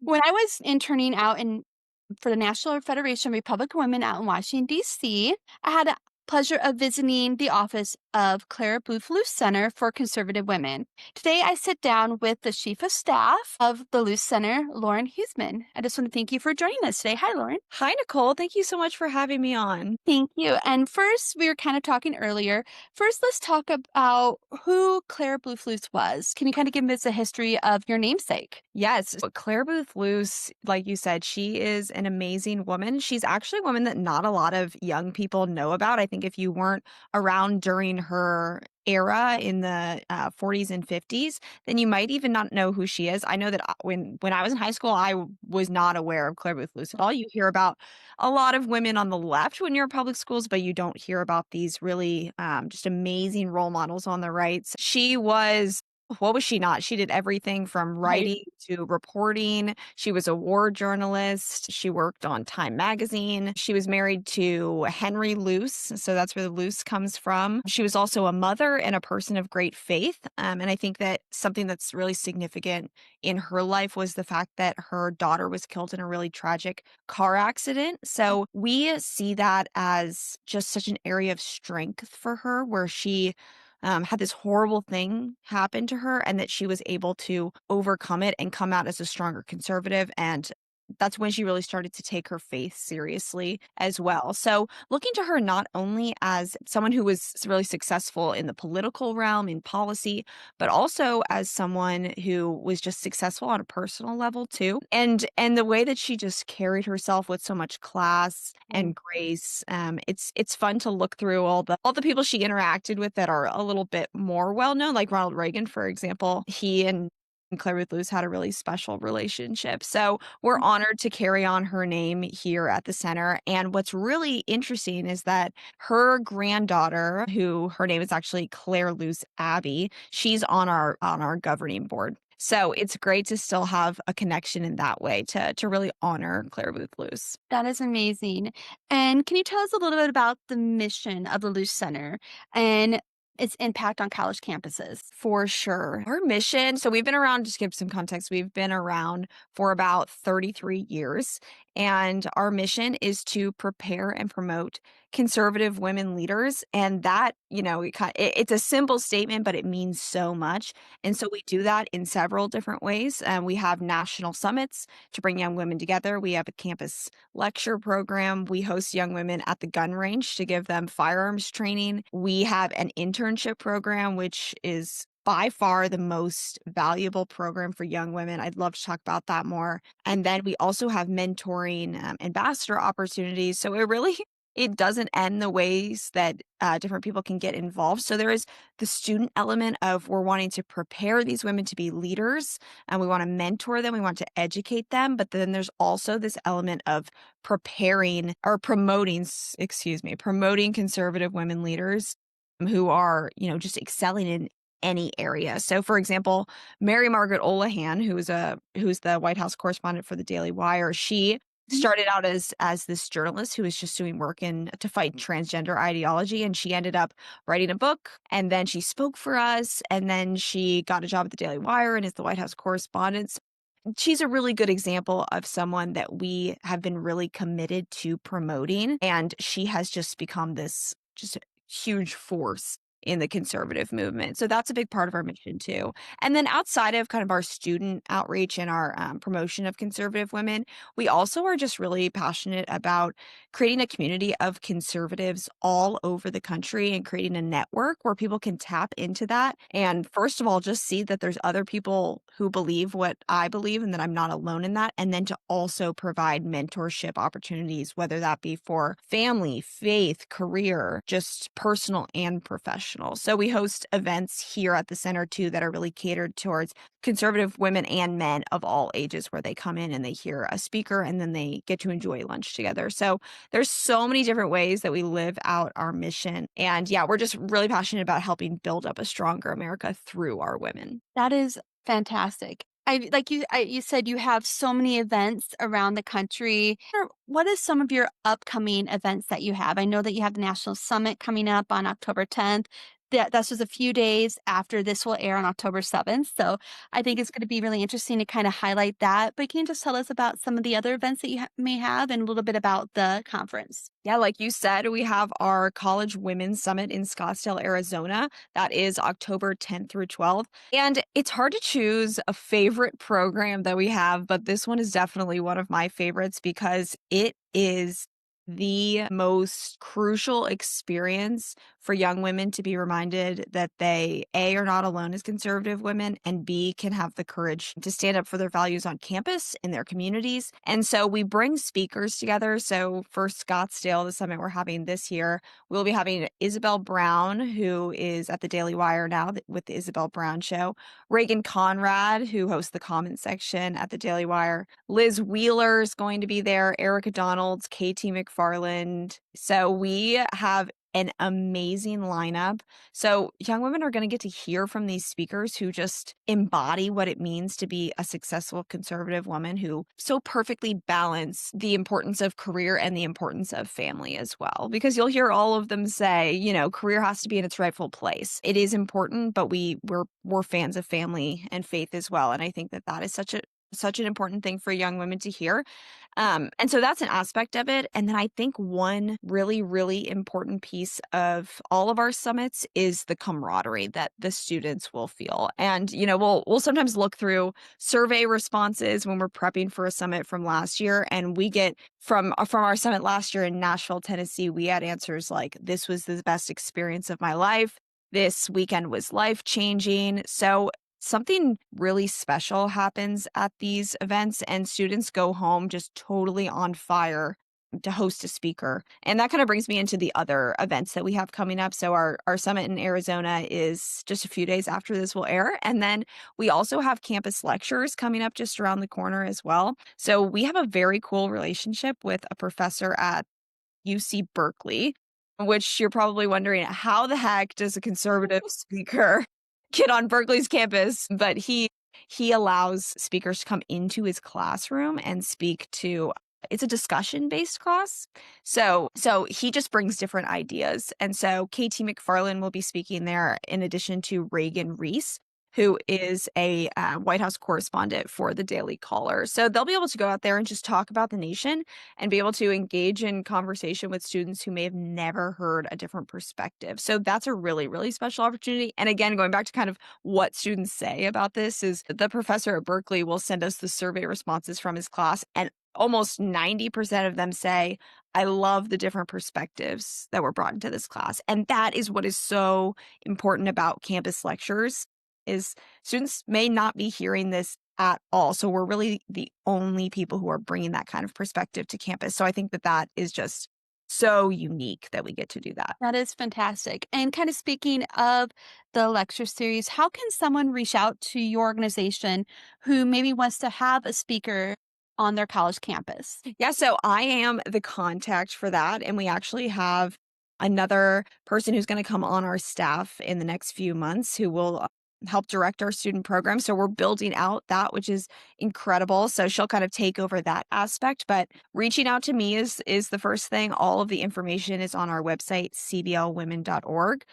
When I was interning out in for the National Federation of Republican Women out in Washington, D.C., I had the pleasure of visiting the office of Clara Boothe Luce Center for Conservative Women. Today, I sit down with the Chief of Staff of the Luce Center, Lauren Hussmann. I just want to thank you for joining us today. Hi, Lauren. Hi, Nicole. Thank you so much for having me on. Thank you. And first, we were kind of talking earlier. First, let's talk about who Clara Boothe Luce was. Can you kind of give us a history of your namesake? Yes, but Claire Booth Luce, like you said, she is an amazing woman. She's actually a woman that not a lot of young people know about. I think if you weren't around during her era in the 40s and 50s, then you might even not know who she is. I know that when I was in high school, was not aware of Claire Booth Luce at all. You hear about a lot of women on the left when you're in public schools, but you don't hear about these really just amazing role models on the right. She was what was she not? She did everything from Right. writing to reporting. She was a war journalist. She worked on Time magazine. She was married to Henry Luce, so that's where the Luce comes from. She was also a mother and a person of great faith. And I think that something that's really significant in her life was the fact that her daughter was killed in a really tragic car accident. So we see that as just such an area of strength for her, where she had this horrible thing happen to her and that she was able to overcome it and come out as a stronger conservative. And that's when she really started to take her faith seriously as well. So, looking to her not only as someone who was really successful in the political realm, in policy, but also as someone who was just successful on a personal level too. And the way that she just carried herself with so much class and grace, it's fun to look through all the people she interacted with that are a little bit more well known, like Ronald Reagan, for example. He and Claire Ruth Lewis had a really special relationship. So we're honored to carry on her name here at the center. And what's really interesting is that her granddaughter, who her name is actually Claire Luce Abbey, she's on our governing board. So it's great to still have a connection in that way to really honor Claire Booth Luce. That is amazing. And can you tell us a little bit about the mission of the Luce Center and its impact on college campuses? For sure. Our mission, so we've been around, just to give some context, we've been around for about 33 years. And our mission is to prepare and promote conservative women leaders. And that, it's a simple statement, but it means so much. And so we do that in several different ways. We have national summits to bring young women together. We have a campus lecture program. We host young women at the gun range to give them firearms training. We have an internship program, which is by far the most valuable program for young women. I'd love to talk about that more. And then we also have mentoring ambassador opportunities. So it doesn't end the ways that different people can get involved. So there is the student element of we're wanting to prepare these women to be leaders, and we want to mentor them, we want to educate them. But then there's also this element of preparing or promoting conservative women leaders who are, just excelling in any area. So for example, Mary Margaret Olahan, who's the White House correspondent for the Daily Wire, she started out as this journalist who was just doing work in to fight transgender ideology, and she ended up writing a book, and then she spoke for us, and then she got a job at the Daily Wire and is the White House correspondent. She's a really good example of someone that we have been really committed to promoting, and she has just become this just huge force in the conservative movement. So that's a big part of our mission too. And then outside of kind of our student outreach and our promotion of conservative women, we also are just really passionate about creating a community of conservatives all over the country and creating a network where people can tap into that. And first of all, just see that there's other people who believe what I believe and that I'm not alone in that. And then to also provide mentorship opportunities, whether that be for family, faith, career, just personal and professional. So we host events here at the center too that are really catered towards conservative women and men of all ages, where they come in and they hear a speaker and then they get to enjoy lunch together. So there's so many different ways that we live out our mission. And yeah, we're just really passionate about helping build up a stronger America through our women. That is fantastic. You said you have so many events around the country. What is some of your upcoming events that you have? I know that you have the National Summit coming up on October 10th. That's just a few days after this will air on October 7th, so I think it's gonna be really interesting to kinda highlight that, but can you just tell us about some of the other events that you may have and a little bit about the conference? Yeah, like you said, we have our College Women's Summit in Scottsdale, Arizona. That is October 10th through 12th. And it's hard to choose a favorite program that we have, but this one is definitely one of my favorites because it is the most crucial experience for young women to be reminded that they, A, are not alone as conservative women, and B, can have the courage to stand up for their values on campus, in their communities. And so we bring speakers together. So for Scottsdale, the summit we're having this year, we'll be having Isabel Brown, who is at the Daily Wire now with the Isabel Brown Show, Reagan Conrad, who hosts the comment section at the Daily Wire, Liz Wheeler is going to be there, Erica Donalds, KT McFarland. So we have an amazing lineup. So young women are going to get to hear from these speakers who just embody what it means to be a successful conservative woman who so perfectly balance the importance of career and the importance of family as well. Because you'll hear all of them say, career has to be in its rightful place. It is important, but we're fans of family and faith as well. And I think that is such an important thing for young women to hear. And so that's an aspect of it. And then I think one really, really important piece of all of our summits is the camaraderie that the students will feel. And, we'll sometimes look through survey responses when we're prepping for a summit from last year. And we get from our summit last year in Nashville, Tennessee, we had answers like, this was the best experience of my life. This weekend was life changing. So something really special happens at these events, and students go home just totally on fire to host a speaker. And that kind of brings me into the other events that we have coming up. So our summit in Arizona is just a few days after this will air. And then we also have campus lectures coming up just around the corner as well. So we have a very cool relationship with a professor at UC Berkeley, which you're probably wondering, how the heck does a conservative speaker get on Berkeley's campus? But he allows speakers to come into his classroom and speak to, it's a discussion-based class. So he just brings different ideas. And so KT McFarland will be speaking there in addition to Reagan Reese, who is a White House correspondent for the Daily Caller. So they'll be able to go out there and just talk about the nation and be able to engage in conversation with students who may have never heard a different perspective. So that's a really, really special opportunity. And again, going back to kind of what students say about this is the professor at Berkeley will send us the survey responses from his class, and almost 90% of them say, I love the different perspectives that were brought into this class. And that is what is so important about campus lectures is students may not be hearing this at all. So we're really the only people who are bringing that kind of perspective to campus. So I think that is just so unique that we get to do that. That is fantastic. And kind of speaking of the lecture series, how can someone reach out to your organization who maybe wants to have a speaker on their college campus? Yeah, so I am the contact for that. And we actually have another person who's going to come on our staff in the next few months who will help direct our student program. So we're building out that, which is incredible. So she'll kind of take over that aspect. But reaching out to me is the first thing. All of the information is on our website, cblwomen.org.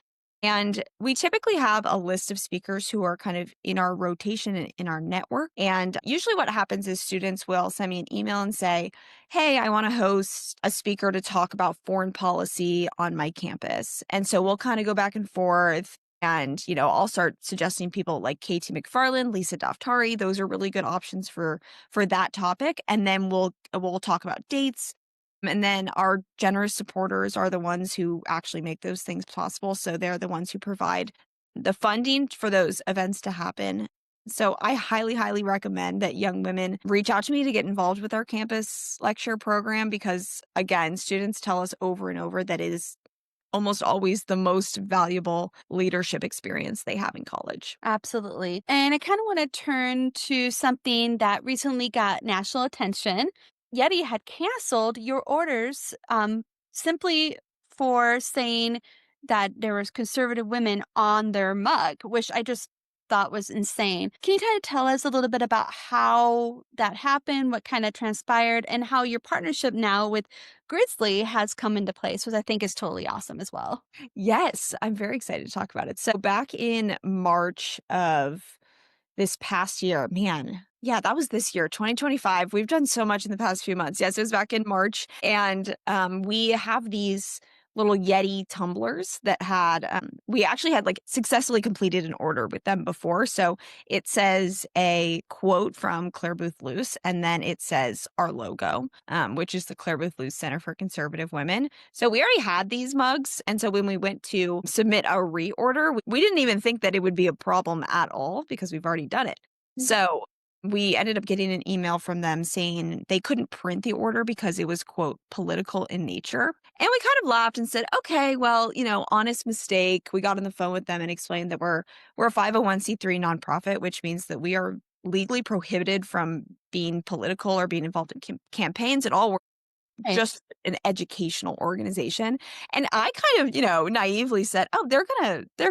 And we typically have a list of speakers who are kind of in our rotation and in our network. And usually what happens is students will send me an email and say, hey, I want to host a speaker to talk about foreign policy on my campus. And so we'll kind of go back and forth. And, I'll start suggesting people like KT McFarland, Lisa Daftari. Those are really good options for that topic. And then we'll talk about dates. And then our generous supporters are the ones who actually make those things possible. So they're the ones who provide the funding for those events to happen. So I highly, highly recommend that young women reach out to me to get involved with our campus lecture program because, again, students tell us over and over that it is almost always the most valuable leadership experience they have in college. Absolutely. And I kind of want to turn to something that recently got national attention. Yeti had canceled your orders simply for saying that there was conservative women on their mug, which I just thought was insane. Can you kind of tell us a little bit about how that happened, what kind of transpired, and how your partnership now with Grizzly has come into place, which I think is totally awesome as well? Yes, I'm very excited to talk about it. So back in March of this past year, man, yeah, that was this year, 2025. We've done so much in the past few months. Yes, it was back in March, and we have these little Yeti tumblers that had we actually had like successfully completed an order with them before. So it says a quote from Claire Booth Luce, and then it says our logo, which is the Claire Booth Luce Center for Conservative Women. So we already had these mugs. And so when we went to submit a reorder, we didn't even think that it would be a problem at all because we've already done it. So we ended up getting an email from them saying they couldn't print the order because it was, quote, political in nature. And we kind of laughed and said, okay, well, honest mistake. We got on the phone with them and explained that we're a 501c3 nonprofit, which means that we are legally prohibited from being political or being involved in campaigns at all, Right. just an educational organization. And I kind of, naively said, "Oh, they're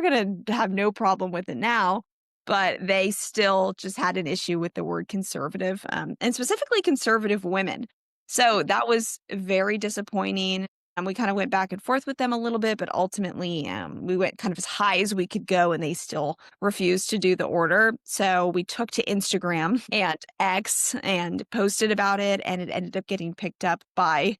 gonna have no problem with it now." But they still just had an issue with the word conservative, and specifically conservative women. So that was very disappointing. And we kind of went back and forth with them a little bit, but ultimately, we went kind of as high as we could go, and they still refused to do the order. So we took to Instagram and X and posted about it, and it ended up getting picked up by,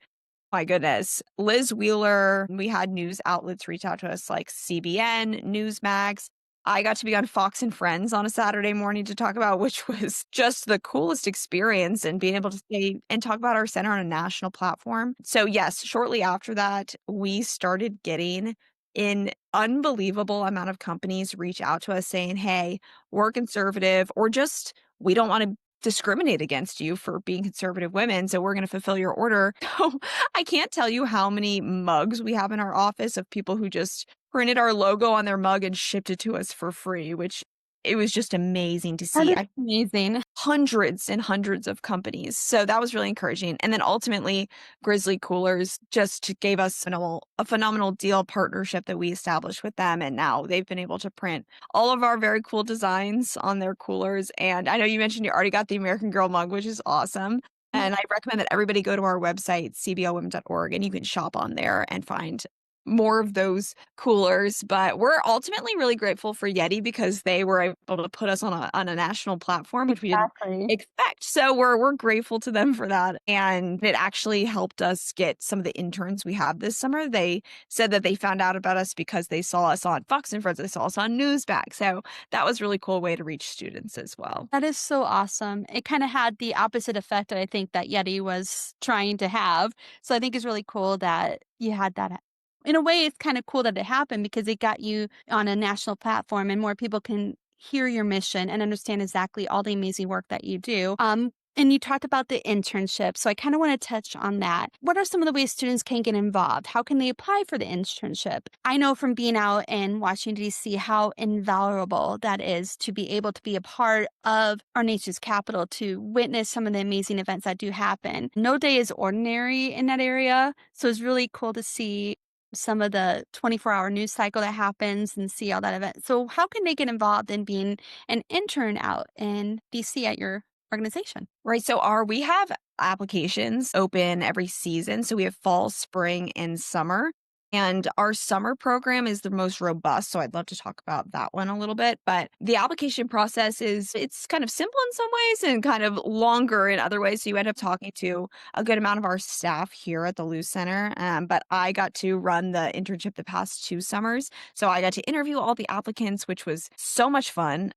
my goodness, Liz Wheeler. We had news outlets reach out to us like CBN, Newsmax. I got to be on Fox and Friends on a Saturday morning to talk about, which was just the coolest experience, and being able to say and talk about our center on a national platform. So, yes, shortly after that, we started getting an unbelievable amount of companies reach out to us saying, hey, we're conservative, or just we don't want to discriminate against you for being conservative women, so we're going to fulfill your order. So I can't tell you how many mugs we have in our office of people who just printed our logo on their mug and shipped it to us for free, which it was just amazing to That see. is amazing. Hundreds and hundreds of companies. So that was really encouraging. And then ultimately, Grizzly Coolers just gave us a phenomenal deal partnership that we established with them. And now they've been able to print all of our very cool designs on their coolers. And I know you mentioned you already got the American Girl mug, which is awesome. And I recommend that everybody go to our website, cblwomen.org, and you can shop on there and find more of those coolers. But we're ultimately really grateful for Yeti because they were able to put us on a national platform, which we didn't Exactly. expect. So we're grateful to them for that. And it actually helped us get some of the interns we have this summer. They said that they found out about us because they saw us on Fox and Friends, they saw us on Newsback. So that was a really cool way to reach students as well. That is so awesome. It kinda had the opposite effect that I think that Yeti was trying to have. So I think it's really cool that you had that in a way, it's kinda cool that it happened because it got you on a national platform and more people can hear your mission and understand exactly all the amazing work that you do. And you talked about the internship, so I kinda wanna touch on that. What are some of the ways students can get involved? How can they apply for the internship? I know from being out in Washington, D.C., how invaluable that is to be able to be a part of our nation's capital, to witness some of the amazing events that do happen. No day is ordinary in that area, so it's really cool to see some of the 24-hour news cycle that happens and see all that event. So how can they get involved in being an intern out in DC at your organization? Right. So we have applications open every season. So we have fall, spring, and summer. And our summer program is the most robust. So I'd love to talk about that one a little bit. But the application process it's kind of simple in some ways and kind of longer in other ways. So you end up talking to a good amount of our staff here at the Luce Center. But I got to run the internship the past 2 summers. So I got to interview all the applicants, which was so much fun.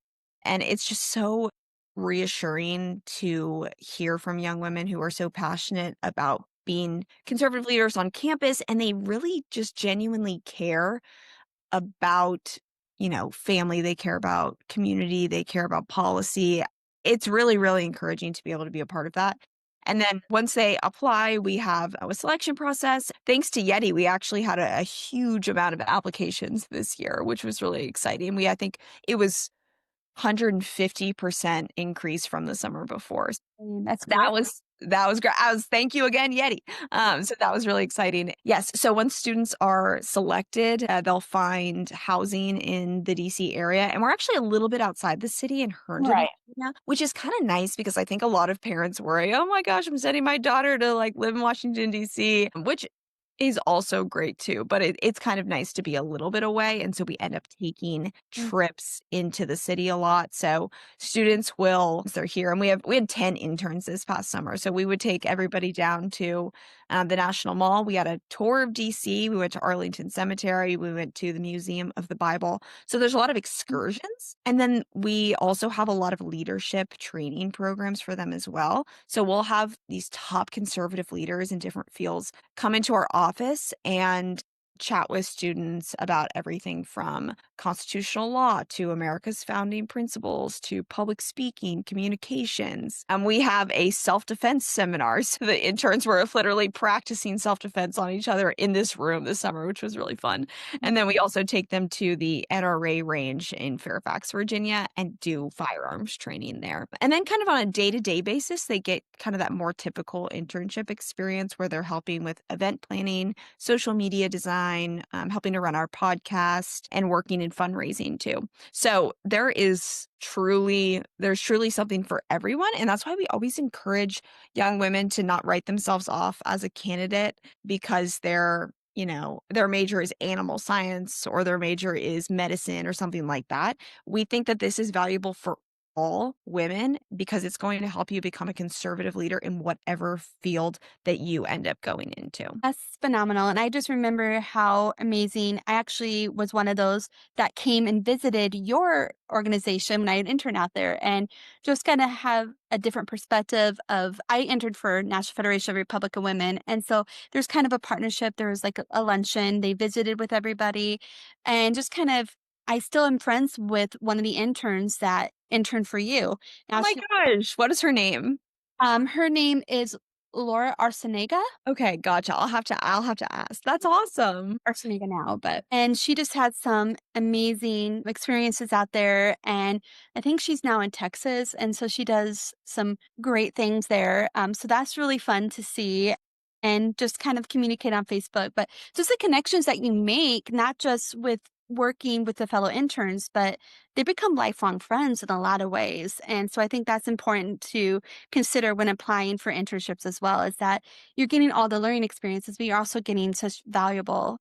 And it's just so reassuring to hear from young women who are so passionate about being conservative leaders on campus, and they really just genuinely care about, family, they care about community, they care about policy. It's really, really encouraging to be able to be a part of that. And then once they apply, we have a selection process. Thanks to Yeti, we actually had a huge amount of applications this year, which was really exciting. I think it was 150% increase from the summer before. That's That great. was That was great. I was thank you again, Yeti. So that was really exciting. Yes, so once students are selected, they'll find housing in the DC area, and we're actually a little bit outside the city in Herndon, Right. Virginia, which is kinda nice because I think a lot of parents worry, "Oh my gosh, I'm sending my daughter to, like, live in Washington, DC," which is also great too, but it's kind of nice to be a little bit away, and so we end up taking Mm. trips into the city a lot, so students will once they're here, and we had 10 interns this past summer, so we would take everybody down to, the National Mall. We had a tour of DC, we went to Arlington Cemetery, we went to the Museum of the Bible. So there's a lot of excursions, and then we also have a lot of leadership training programs for them as well. So we'll have these top conservative leaders in different fields come into our office and chat with students about everything from constitutional law to America's founding principles to public speaking, communications. We have a self defense seminar. So the interns were literally practicing self defense on each other in this room this summer, which was really fun. And then we also take them to the NRA range in Fairfax, Virginia, and do firearms training there. And then, kind of on a day to day basis, they get kind of that more typical internship experience where they're helping with event planning, social media design, helping to run our podcast, and working in fundraising too. So there's truly something for everyone, and that's why we always encourage young women to not write themselves off as a candidate because their major is animal science or their major is medicine or something like that. We think that this is valuable for all women because it's going to help you become a conservative leader in whatever field that you end up going into. That's phenomenal, and I just remember how amazing I actually was one of those that came and visited your organization when I had interned out there, and just kinda have a different perspective of I entered for National Federation of Republican Women, and so there's kind of a partnership, there was, like, a luncheon, they visited with everybody, and just kind of I still am friends with one of the interns that interned for you. Oh Now my gosh, what is her name? her name is Laura Arcenega? Okay, gotcha. I'll have to ask. That's awesome. Arsenega now, but and she just had some amazing experiences out there, and I think she's now in Texas, and so she does some great things there, so that's really fun to see and just kind of communicate on Facebook, but just the connections that you make, not just with working with the fellow interns, but they become lifelong friends in a lot of ways, and so I think that's important to consider when applying for internships as well, is that you're getting all the learning experiences, but you're also getting such valuable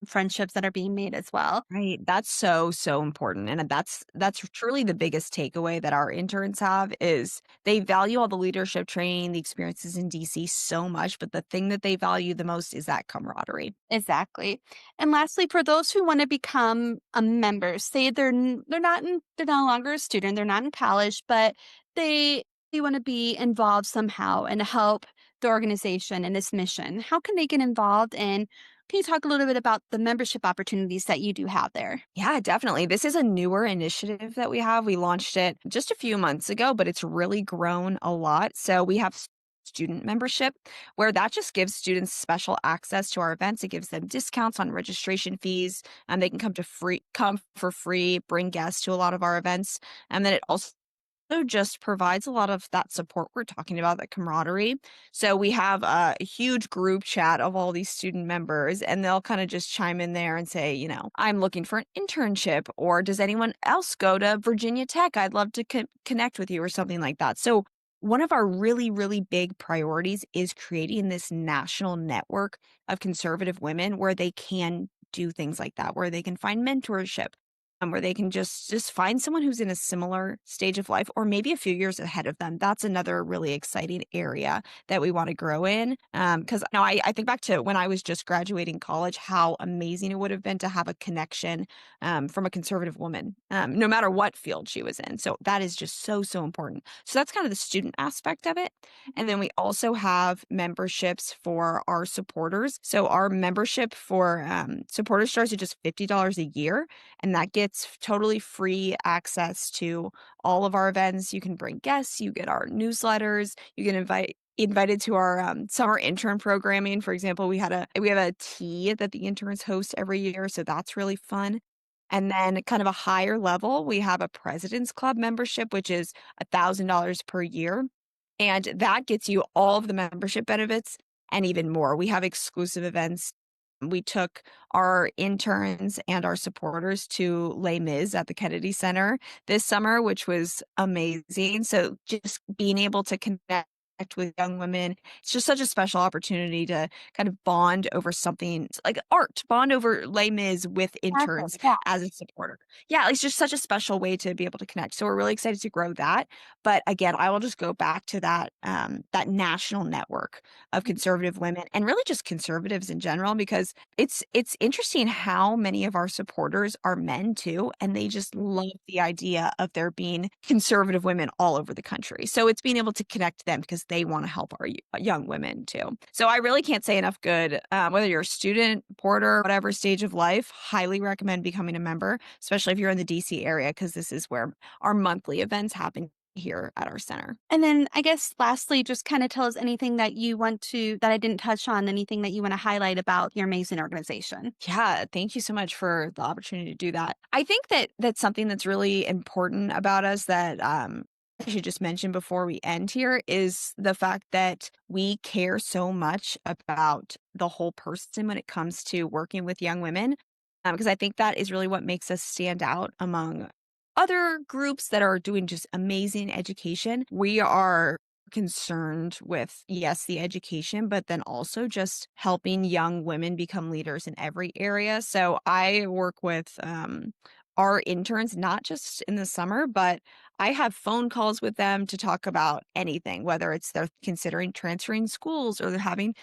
friendships that are being made as well. Right. That's so, so important. And that's truly the biggest takeaway that our interns have is they value all the leadership training, the experiences in DC so much, but the thing that they value the most is that camaraderie. Exactly. And lastly, for those who want to become a member, say they're no longer a student, they're not in college, but they want to be involved somehow and help the organization and its mission. How can they get involved? And can you talk a little bit about the membership opportunities that you do have there? Yeah, definitely. This is a newer initiative that we have. We launched it just a few months ago, but it's really grown a lot. So we have student membership where that just gives students special access to our events. It gives them discounts on registration fees and they can come for free, bring guests to a lot of our events. And then it also just provides a lot of that support we're talking about, that camaraderie. So we have a huge group chat of all these student members, and they'll kind of just chime in there and say, I'm looking for an internship, or does anyone else go to Virginia Tech? I'd love to connect with you, or something like that. So one of our really, really big priorities is creating this national network of conservative women where they can do things like that, where they can find mentorship, where they can just find someone who's in a similar stage of life or maybe a few years ahead of them. That's another really exciting area that we want to grow in. Because now I think back to when I was just graduating college, how amazing it would have been to have a connection from a conservative woman, no matter what field she was in. So that is just so, so important. So that's kind of the student aspect of it. And then we also have memberships for our supporters. So our membership for supporters starts at just $50 a year, and that gets totally free access to all of our events. You can bring guests, you get our newsletters, you get invited to our summer intern programming. For example, we have a tea that the interns host every year, so that's really fun. And then kind of a higher level, we have a President's Club membership, which is $1,000 per year. And that gets you all of the membership benefits and even more. We have exclusive events. We took our interns and our supporters to Les Mis at the Kennedy Center this summer, which was amazing. So just being able to connect with young women, it's just such a special opportunity to kind of bond over something like art, bond over Les Mis with Exactly, interns yeah. as a supporter. Yeah, it's just such a special way to be able to connect. So we're really excited to grow that. But again, I will just go back to that national network of conservative women and really just conservatives in general, because it's interesting how many of our supporters are men too, and they just love the idea of there being conservative women all over the country. So it's being able to connect them because they want to help our young women too. So I really can't say enough good. Whether you're a student, porter, whatever stage of life, highly recommend becoming a member, especially if you're in the DC area, because this is where our monthly events happen here at our center. And then I guess lastly, just kind of tell us anything that you want to that I didn't touch on, anything that you want to highlight about your amazing organization. Yeah, thank you so much for the opportunity to do that. I think that that's something that's really important about us that I should just mention before we end here is the fact that we care so much about the whole person when it comes to working with young women. Because I think that is really what makes us stand out among other groups that are doing just amazing education. We are concerned with, yes, the education, but then also just helping young women become leaders in every area. So I work with our interns, not just in the summer, but I have phone calls with them to talk about anything, whether it's they're considering transferring schools or they're having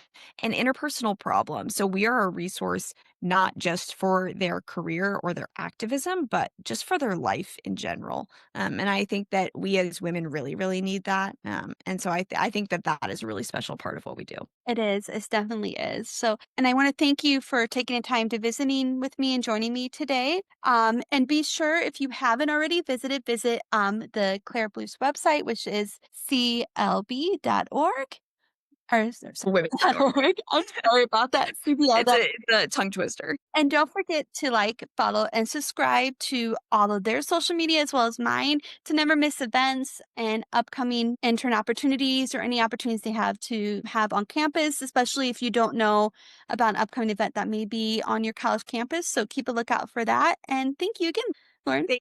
an interpersonal problem. So we are a resource not just for their career or their activism, but just for their life in general. And I think that we as women really, really need that. And so I think that that is a really special part of what we do. It is. It definitely is. So, and I want to thank you for taking the time to visiting with me and joining me today. And be sure if you haven't already visited, visit the Claire Blues website, which is clb.org. Or sorry, Women.org. .org. I'm sorry about that. CBL. It's a tongue twister. And don't forget to like, follow, and subscribe to all of their social media as well as mine to never miss events and upcoming intern opportunities or any opportunities they have to have on campus, especially if you don't know about an upcoming event that may be on your college campus. So keep a lookout for that. And thank you again, Lauren. Thank